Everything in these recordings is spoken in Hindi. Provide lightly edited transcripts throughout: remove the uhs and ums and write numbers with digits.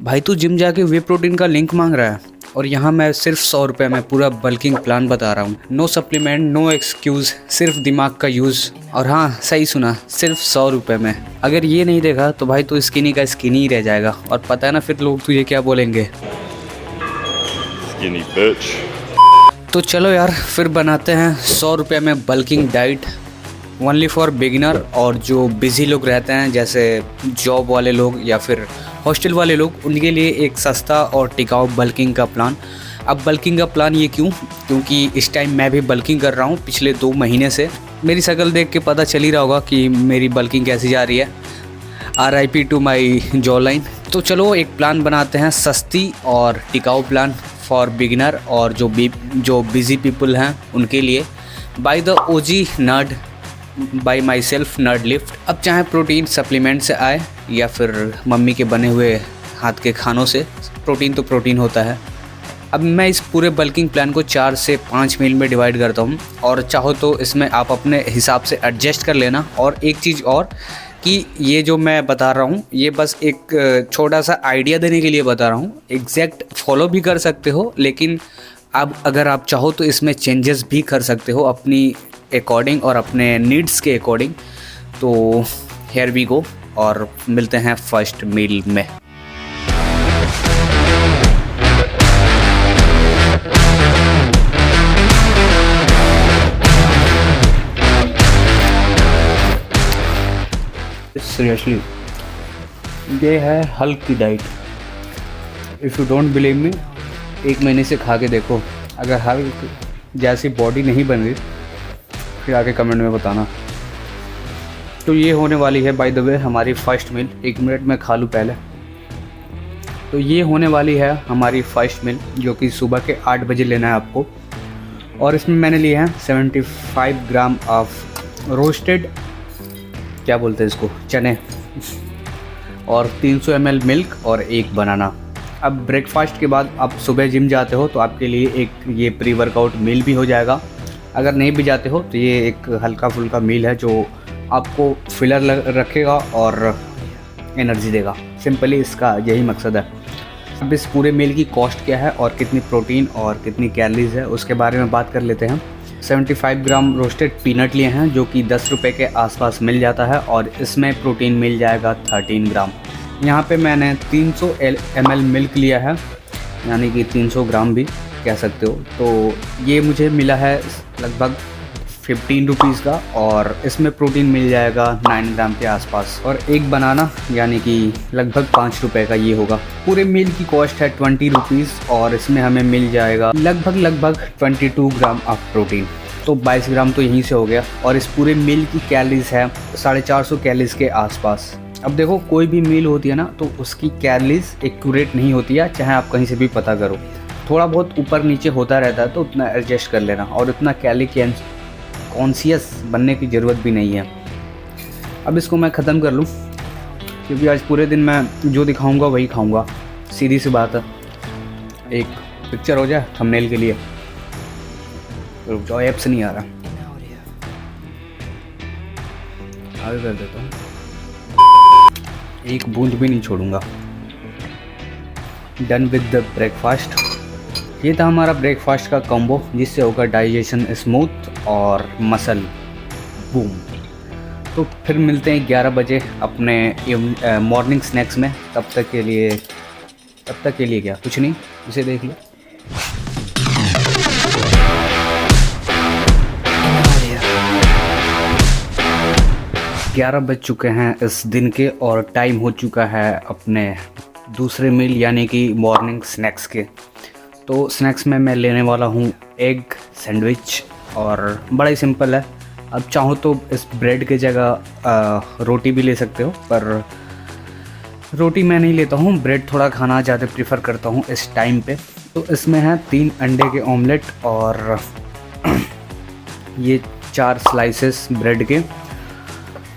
भाई तू जिम जाके वे प्रोटीन का लिंक मांग रहा है और यहाँ मैं सिर्फ 100 रुपये में पूरा बल्किंग प्लान बता रहा हूँ। नो सप्लीमेंट, नो एक्सक्यूज़, सिर्फ दिमाग का यूज़। और हाँ, सही सुना, सिर्फ 100 रुपये में। अगर ये नहीं देखा तो भाई तू स्किनी का स्किनी ही रह जाएगा। और पता है ना फिर लोग तुझे क्या बोलेंगे, Skinny bitch। तो चलो यार फिर बनाते हैं 100 रुपये में bulking diet only for beginner. और जो बिज़ी लोग रहते हैं जैसे जॉब वाले लोग या फिर हॉस्टल वाले लोग, उनके लिए एक सस्ता और टिकाऊ बल्किंग का प्लान। अब बल्किंग का प्लान ये क्यों? क्योंकि इस टाइम मैं भी बल्किंग कर रहा हूँ पिछले 2 महीने से। मेरी शक्ल देख के पता चल ही रहा होगा कि मेरी बल्किंग कैसी जा रही है। RIP to my jawline. तो चलो एक प्लान बनाते हैं, सस्ती और टिकाऊ प्लान फॉर बिगिनर और जो बिज़ी पीपल हैं उनके लिए। By the OG nerd, bye my self nerd lift. अब चाहे प्रोटीन सप्लीमेंट से आए या फिर मम्मी के बने हुए हाथ के खानों से, प्रोटीन तो प्रोटीन होता है। अब मैं इस पूरे बल्किंग प्लान को 4 से 5 मील में डिवाइड करता हूँ और चाहो तो इसमें आप अपने हिसाब से एडजस्ट कर लेना। और एक चीज़ और कि ये जो मैं बता रहा हूँ ये बस एक छोटा सा आइडिया देने के लिए बता रहा हूँ। एग्जैक्ट फॉलो भी कर सकते हो, लेकिन अब अगर आप चाहो तो इसमें चेंजेस भी कर सकते हो अपनी अकॉर्डिंग और अपने नीड्स के अकॉर्डिंग। तो हियर वी गो और मिलते हैं फर्स्ट मील में। सीरियसली ये है हल्क की diet. If you don't believe me, 1 महीने से खा के देखो। अगर हल्क जैसी बॉडी नहीं बन रही फिर आके कमेंट में बताना। तो ये होने वाली है बाय द वे हमारी फर्स्ट मील। 1 मिनट में खा लूँ पहले। तो ये होने वाली है हमारी फर्स्ट मील, जो कि सुबह के 8 बजे लेना है आपको। और इसमें मैंने लिए हैं 75 ग्राम ऑफ रोस्टेड, क्या बोलते हैं इसको, चने, और 300 ml मिल्क और 1 बनाना। अब ब्रेकफास्ट के बाद आप सुबह जिम जाते हो तो आपके लिए एक ये प्री वर्कआउट मील भी हो जाएगा। अगर नहीं भी जाते हो तो ये एक हल्का फुल्का मील है जो आपको फिलर रखेगा और एनर्जी देगा। सिंपली इसका यही मकसद है। अब इस पूरे मील की कॉस्ट क्या है और कितनी प्रोटीन और कितनी कैलोरीज है उसके बारे में बात कर लेते हैं। 75 ग्राम रोस्टेड पीनट लिए हैं जो कि 10 रुपये के आसपास मिल जाता है और इसमें प्रोटीन मिल जाएगा 13 ग्राम। यहाँ पे मैंने 300 ml मिल्क लिया है, यानी कि 300 ग्राम भी कह सकते हो। तो ये मुझे मिला है लगभग 15 रुपीज़ का और इसमें प्रोटीन मिल जाएगा 9 ग्राम के आसपास। और 1 बनाना यानी कि लगभग 5 रुपये का ये होगा। पूरे मील की कॉस्ट है 20 रुपीज़ और इसमें हमें मिल जाएगा लगभग 22 ग्राम ऑफ प्रोटीन। तो 22 ग्राम तो यहीं से हो गया। और इस पूरे मील की कैलोरीज है 450 कैलोरीज के आसपास। अब देखो, कोई भी मील होती है ना तो उसकी कैलोरीज एक्यूरेट नहीं होती है, चाहे आप कहीं से भी पता करो। थोड़ा बहुत ऊपर नीचे होता रहता है, तो उतना एडजस्ट कर लेना और उतना कैलोरी कॉन्शियस बनने की ज़रूरत भी नहीं है। अब इसको मैं ख़त्म कर लूँ क्योंकि आज पूरे दिन मैं जो दिखाऊंगा वही खाऊंगा। सीधी सी बात है। एक पिक्चर हो जाए थंबनेल के लिए। रुक जाओ, ऐप से नहीं आ रहा, आगे कर देता हूँ। एक बूंद भी नहीं छोड़ूंगा। Done with the breakfast. ये था हमारा ब्रेकफास्ट का कॉम्बो, जिससे होगा डाइजेशन स्मूथ और मसल बूम। तो फिर मिलते हैं 11 बजे अपने मॉर्निंग स्नैक्स में। तब तक के लिए क्या, कुछ नहीं, इसे देख लो। ग्यारह बज चुके हैं इस दिन के और टाइम हो चुका है अपने दूसरे मील यानी कि मॉर्निंग स्नैक्स के। तो स्नैक्स में मैं लेने वाला हूँ एग सैंडविच और बड़ा ही सिंपल है। अब चाहो तो इस ब्रेड की जगह रोटी भी ले सकते हो, पर रोटी मैं नहीं लेता हूँ, ब्रेड थोड़ा खाना ज़्यादा प्रीफर करता हूँ इस टाइम पे। तो इसमें है 3 अंडे के ऑमलेट और ये 4 स्लाइसेस ब्रेड के।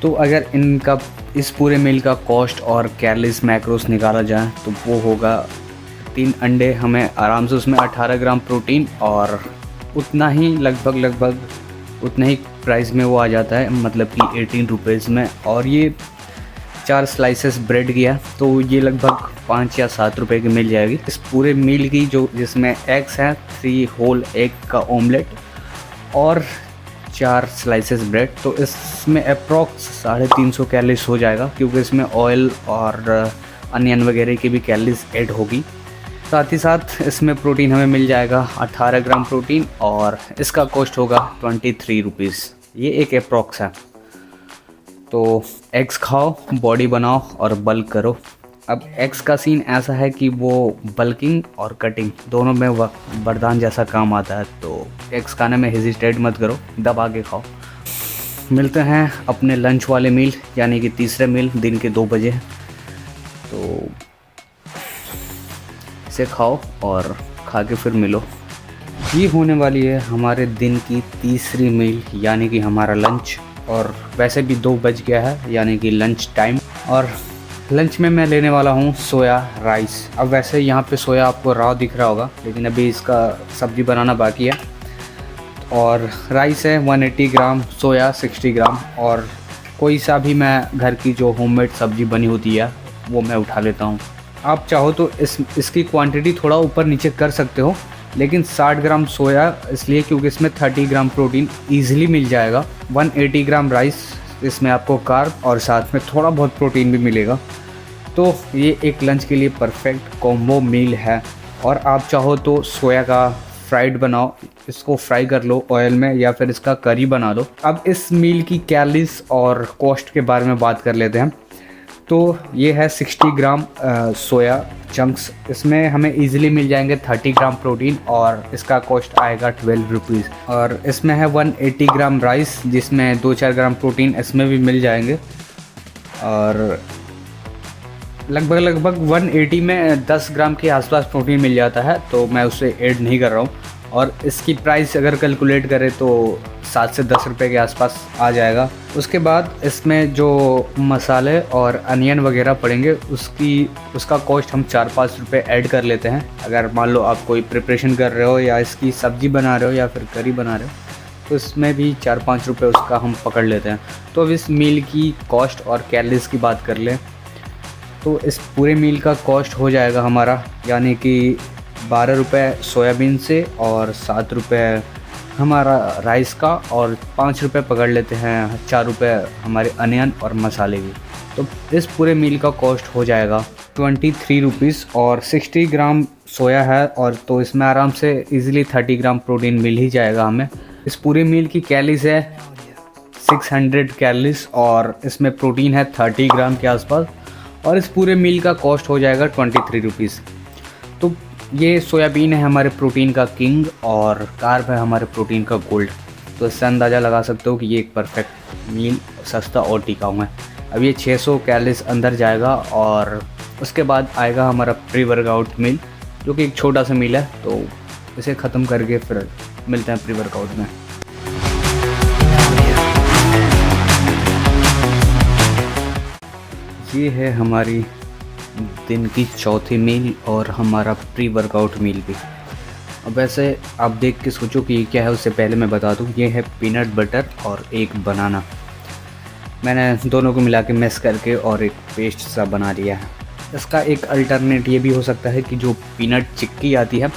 तो अगर इनका इस पूरे मील का कॉस्ट और कैलोरीज मैक्रोस निकाला जाए तो वो होगा 3 अंडे, हमें आराम से उसमें 18 ग्राम प्रोटीन और उतना ही लगभग उतना ही प्राइस में वो आ जाता है, मतलब कि 18 रुपीज़ में। और ये 4 स्लाइसेस ब्रेड की है, तो ये लगभग 5 या 7 रुपए की मिल जाएगी। इस पूरे मील की जो जिसमें एग्स हैं, 3 होल एग का ऑमलेट और 4 स्लाइसेस ब्रेड, तो इसमें अप्रॉक्स 350 कैलोरीज हो जाएगा, क्योंकि इसमें ऑयल और अनियन वगैरह की भी कैलोरीज ऐड होगी। साथ ही साथ इसमें प्रोटीन हमें मिल जाएगा 18 ग्राम प्रोटीन, और इसका कॉस्ट होगा 23 रुपीज़। ये एक अप्रॉक्स है। तो एग्स खाओ, बॉडी बनाओ और बल्क करो। अब एग्स का सीन ऐसा है कि वो बल्किंग और कटिंग दोनों में वरदान जैसा काम आता है, तो एग्स खाने में हेजिटेट मत करो, दबा के खाओ। मिलते हैं अपने लंच वाले मील, यानी कि तीसरे मील दिन के 2 बजे। तो इसे खाओ और खा के फिर मिलो। ये होने वाली है हमारे दिन की तीसरी मील, यानी कि हमारा लंच। और वैसे भी 2 बज गया है, यानी कि लंच टाइम। और लंच में मैं लेने वाला हूँ सोया राइस। अब वैसे यहाँ पे सोया आपको रॉ दिख रहा होगा, लेकिन अभी इसका सब्ज़ी बनाना बाकी है। और राइस है 180 ग्राम, सोया 60 ग्राम, और कोई सा भी मैं घर की जो होममेड सब्ज़ी बनी होती है वो मैं उठा लेता हूँ। आप चाहो तो इसकी क्वांटिटी थोड़ा ऊपर नीचे कर सकते हो, लेकिन 60 ग्राम सोया इसलिए क्योंकि इसमें 30 ग्राम प्रोटीन ईजिली मिल जाएगा। 180 ग्राम राइस, इसमें आपको कार्ब और साथ में थोड़ा बहुत प्रोटीन भी मिलेगा। तो ये एक लंच के लिए परफेक्ट कॉम्बो मील है। और आप चाहो तो सोया का फ्राइड बनाओ, इसको फ्राई कर लो ऑयल में, या फिर इसका करी बना लो। अब इस मील की कैलोरीज और कॉस्ट के बारे में बात कर लेते हैं। तो ये है 60 ग्राम सोया चंक्स, इसमें हमें इजीली मिल जाएंगे 30 ग्राम प्रोटीन, और इसका कॉस्ट आएगा 12 रुपीज़। और इसमें है 180 ग्राम राइस, जिसमें 2-4 ग्राम प्रोटीन इसमें भी मिल जाएंगे। और लगभग 180 में 10 ग्राम के आसपास प्रोटीन मिल जाता है, तो मैं उसे ऐड नहीं कर रहा हूँ। और इसकी प्राइस अगर कैलकुलेट करें तो 7 से 10 रुपये के आसपास आ जाएगा। उसके बाद इसमें जो मसाले और अनियन वगैरह पड़ेंगे उसका कॉस्ट हम 4-5 रुपये ऐड कर लेते हैं। अगर मान लो आप कोई प्रिपरेशन कर रहे हो या इसकी सब्ज़ी बना रहे हो या फिर करी बना रहे हो, तो इसमें भी 4-5 रुपये उसका हम पकड़ लेते हैं। तो अब इस मील की कॉस्ट और कैलोरीज की बात कर लें, तो इस पूरे मील का कॉस्ट हो जाएगा हमारा, यानी कि 12 रुपये सोयाबीन से और 7 रुपये हमारा राइस का, और 5 रुपये पकड़ लेते हैं, 4 रुपये हमारे अनियन और मसाले की। तो इस पूरे मील का कॉस्ट हो जाएगा 23 रुपीज़। और 60 ग्राम सोया है, और तो इसमें आराम से इजीली 30 ग्राम प्रोटीन मिल ही जाएगा हमें। इस पूरे मील की कैलोरीज है 600 कैलोरीज, और इसमें प्रोटीन है 30 ग्राम के आसपास, और इस पूरे मील का कॉस्ट हो जाएगा 23 रुपीज़। तो ये सोयाबीन है हमारे प्रोटीन का किंग, और कार्ब है हमारे प्रोटीन का गोल्ड। तो इससे अंदाज़ा लगा सकते हो कि ये एक परफेक्ट मील, सस्ता और टिकाऊ है। अब ये 600 कैलोरीज अंदर जाएगा, और उसके बाद आएगा हमारा प्री वर्कआउट मील, जो कि एक छोटा सा मील है। तो इसे ख़त्म करके फिर मिलते हैं प्री वर्कआउट में। ये है हमारी दिन की चौथी मील और हमारा प्री वर्कआउट मील भी। अब वैसे आप देख के सोचो कि ये क्या है, उससे पहले मैं बता दूं, ये है पीनट बटर और एक बनाना। मैंने दोनों को मिला के मिक्स करके और एक पेस्ट सा बना लिया है। इसका एक अल्टरनेट ये भी हो सकता है कि जो पीनट चिक्की आती है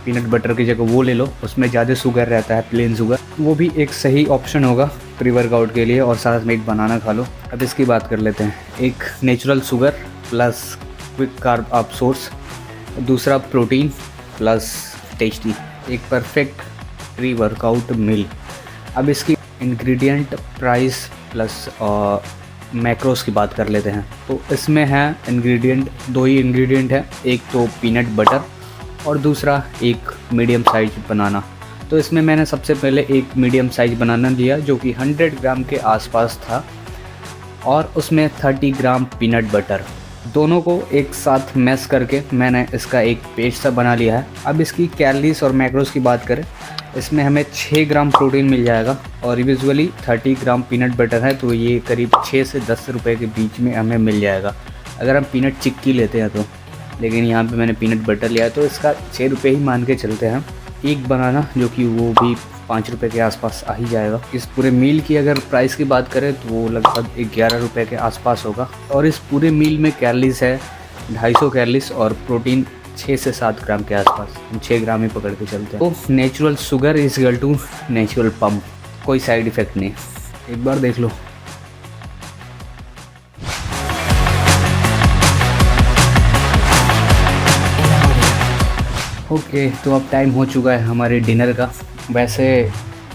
पीनट बटर की जगह वो ले लो, उसमें ज़्यादा शुगर रहता है, प्लेन शुगर, वो भी एक सही ऑप्शन होगा प्री वर्कआउट के लिए। और साथ में एक बनाना खा लो। अब इसकी बात कर लेते हैं। एक natural sugar plus quick carb आप सोर्स, दूसरा प्रोटीन प्लस टेस्टी, एक परफेक्ट प्री वर्कआउट मील। अब इसकी इंग्रेडिएंट, प्राइस प्लस मैक्रोस की बात कर लेते हैं। तो इसमें है इंग्रेडिएंट, 2 ही इंग्रेडिएंट है, एक तो पीनट बटर और दूसरा एक मीडियम साइज बनाना। तो इसमें मैंने सबसे पहले एक मीडियम साइज बनाना लिया जो कि 100 ग्राम के आसपास था, और उसमें 30 ग्राम पीनट बटर, दोनों को एक साथ मैश करके मैंने इसका एक पेस्ट सा बना लिया है। अब इसकी कैलोरीज और मैक्रोस की बात करें, इसमें हमें 6 ग्राम प्रोटीन मिल जाएगा, और यूजुअली 30 ग्राम पीनट बटर है, तो ये करीब 6 से 10 रुपये के बीच में हमें मिल जाएगा अगर हम पीनट चिक्की लेते हैं तो। लेकिन यहाँ पे मैंने पीनट बटर लिया है, तो इसका 6 रुपये ही मान के चलते हैं। एक बनाना जो कि वो भी 5 रुपये के आसपास आ ही जाएगा। इस पूरे मील की अगर प्राइस की बात करें तो वो लगभग 11 रुपये के आसपास होगा। और इस पूरे मील में कैलोरीज है 250 कैलोरीज और प्रोटीन 6 से 7 ग्राम के आसपास। हम 6 ग्राम ही पकड़ के चलते हैं। तो natural sugar is equal to natural pump, कोई साइड इफ़ेक्ट नहीं। एक बार देख लो। ओके, तो अब टाइम हो चुका है हमारे डिनर का। वैसे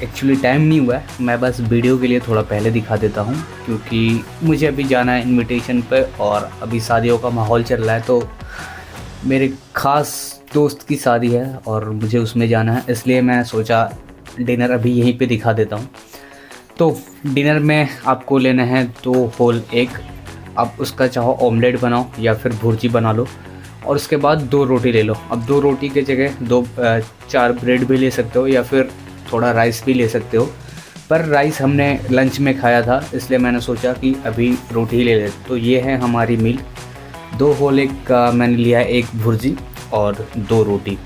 एक्चुअली टाइम नहीं हुआ है, मैं बस वीडियो के लिए थोड़ा पहले दिखा देता हूँ क्योंकि मुझे अभी जाना है इनविटेशन पे और अभी शादियों का माहौल चल रहा है। तो मेरे ख़ास दोस्त की शादी है और मुझे उसमें जाना है, इसलिए मैं सोचा डिनर अभी यहीं पे दिखा देता हूँ। तो डिनर में आपको लेना है 2 होल एग। आप उसका चाहो ऑमलेट बनाओ या फिर भुर्जी बना लो और उसके बाद 2 रोटी ले लो। अब 2 रोटी के जगह 4 ब्रेड भी ले सकते हो या फिर थोड़ा राइस भी ले सकते हो, पर राइस हमने लंच में खाया था इसलिए मैंने सोचा कि अभी रोटी ही ले ले। तो ये है हमारी मील। 2 होल एग का मैंने लिया है, 1 भुर्जी और 2 रोटी।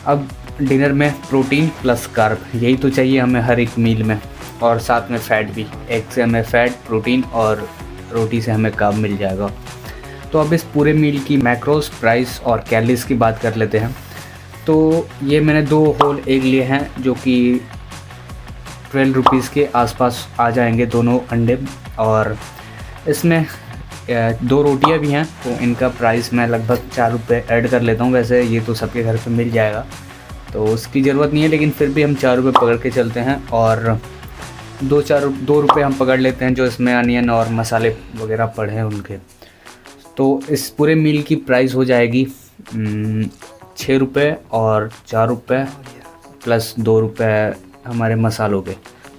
अब डिनर में प्रोटीन प्लस कार्ब, यही तो चाहिए हमें हर एक मील में, और साथ में फ़ैट भी। एग से हमें फ़ैट, प्रोटीन और रोटी से हमें कार्ब मिल जाएगा। तो अब इस पूरे मील की मैक्रोस, प्राइस और कैलोरीज की बात कर लेते हैं। तो ये मैंने 2 होल एग लिए हैं जो कि 12 रुपीज़ के आसपास आ जाएंगे दोनों अंडे, और इसमें 2 रोटियां भी हैं तो इनका प्राइस मैं लगभग 4 रुपये ऐड कर लेता हूँ। वैसे ये तो सबके घर पे मिल जाएगा तो उसकी ज़रूरत नहीं है, लेकिन फिर भी हम 4 रुपये पकड़ के चलते हैं और 2 रुपये हम पकड़ लेते हैं जो इसमें अनियन और मसाले वगैरह पड़े हैं उनके। तो इस पूरे मील की प्राइस हो जाएगी 6 रुपये और 4 रुपये प्लस 2 रुपये हमारे मसालों के,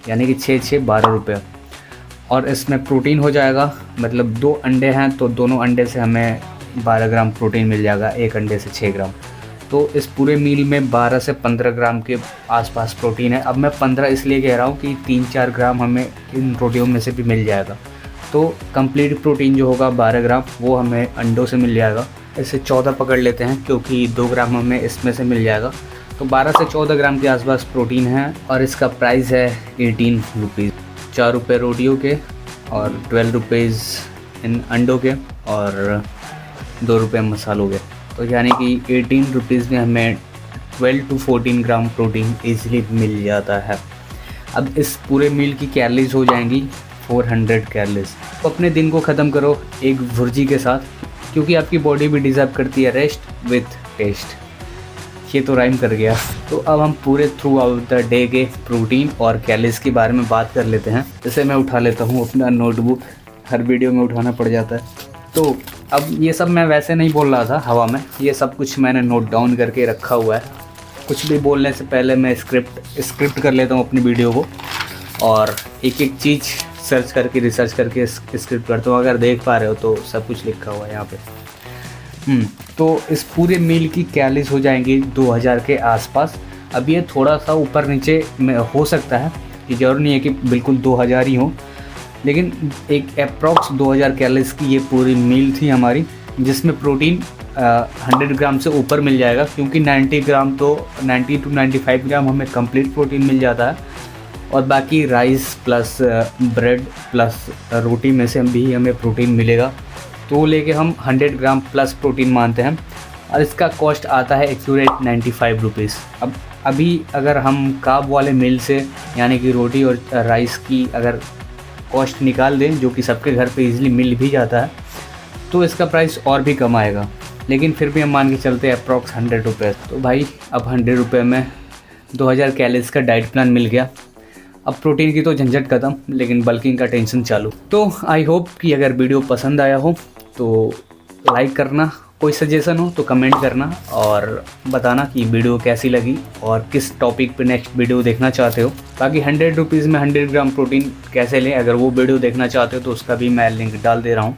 यानी कि 6 12 रुपये। और इसमें प्रोटीन हो जाएगा, मतलब 2 अंडे हैं तो दोनों अंडे से हमें 12 ग्राम प्रोटीन मिल जाएगा, एक अंडे से 6 ग्राम। तो इस पूरे मील में 12 से 15 ग्राम के आसपास प्रोटीन है। अब मैं 15 इसलिए कह रहा हूँ कि 3-4 ग्राम हमें इन रोटियों में से भी मिल जाएगा। तो कंप्लीट प्रोटीन जो होगा 12 ग्राम वो हमें अंडों से मिल जाएगा। इसे 14 पकड़ लेते हैं क्योंकि 2 ग्राम हमें इसमें से मिल जाएगा। तो 12 से 14 ग्राम के आसपास प्रोटीन है और इसका प्राइस है 18 रुपीज़। 4 रुपये रोटियों के और 12 रुपीज़ इन अंडों के और 2 रुपये मसालों के। तो यानी कि 18 रुपीज़ में हमें 12 to 14 ग्राम प्रोटीन ईज़िली मिल जाता है। अब इस पूरे मील की कैलोरीज हो जाएंगी 400 कैलोरीज। तो अपने दिन को ख़त्म करो एक भुर्जी के साथ, क्योंकि आपकी बॉडी भी डिज़र्व करती है रेस्ट विथ टेस्ट। ये तो राइम कर गया। तो अब हम पूरे थ्रू आउट द डे के प्रोटीन और कैलोरीज के बारे में बात कर लेते हैं। जैसे मैं उठा लेता हूँ अपना नोटबुक, हर वीडियो में उठाना पड़ जाता है। तो अब ये सब मैं वैसे नहीं बोल रहा था हवा में, ये सब कुछ मैंने नोट डाउन करके रखा हुआ है। कुछ भी बोलने से पहले मैं स्क्रिप्ट कर लेता हूँ अपनी वीडियो को और एक एक चीज़ सर्च करके, रिसर्च करके स्क्रिप्ट करता हूँ। अगर देख पा रहे हो तो सब कुछ लिखा हुआ है यहाँ पे। तो इस पूरे मील की कैलोरीज हो जाएंगी 2000 के आसपास। अब ये थोड़ा सा ऊपर नीचे में हो सकता है, कि ज़रूर नहीं है कि बिल्कुल 2000 ही हो, लेकिन एक अप्रॉक्स 2000 कैलोरीज की ये पूरी मील थी हमारी, जिसमें प्रोटीन 100 ग्राम से ऊपर मिल जाएगा, क्योंकि 90 ग्राम तो 90 to 95 ग्राम हमें कंप्लीट प्रोटीन मिल जाता है और बाकी राइस प्लस ब्रेड प्लस रोटी में से भी हमें प्रोटीन मिलेगा। तो लेके हम 100 ग्राम प्लस प्रोटीन मानते हैं और इसका कॉस्ट आता है एक्यूरेट 95 रुपीज़। अब अभी अगर हम कार्ब वाले मील से यानी कि रोटी और राइस की अगर कॉस्ट निकाल दें, जो कि सबके घर पे इजीली मिल भी जाता है, तो इसका प्राइस और भी कम आएगा। लेकिन फिर भी हम मान के चलते हैं अप्रॉक्स 100 रुपये। तो भाई अब 100 रुपये में 2000 कैलोरीज का डाइट प्लान मिल गया। अब प्रोटीन की तो झंझट ख़त्म, लेकिन बल्किंग का टेंशन चालू। तो आई होप कि अगर वीडियो पसंद आया हो तो लाइक करना, कोई सजेशन हो तो कमेंट करना और बताना कि वीडियो कैसी लगी और किस टॉपिक पे नेक्स्ट वीडियो देखना चाहते हो। ताकि 100 रुपीज़ में 100 ग्राम प्रोटीन कैसे लें, अगर वो वीडियो देखना चाहते हो तो उसका भी मैं लिंक डाल दे रहा हूँ।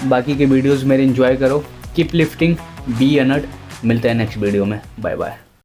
बाकी के वीडियोज़ मेरे एंजॉय करो, कीप लिफ्टिंग, बी अनर्ड। मिलते हैं नेक्स्ट वीडियो में, बाय बाय।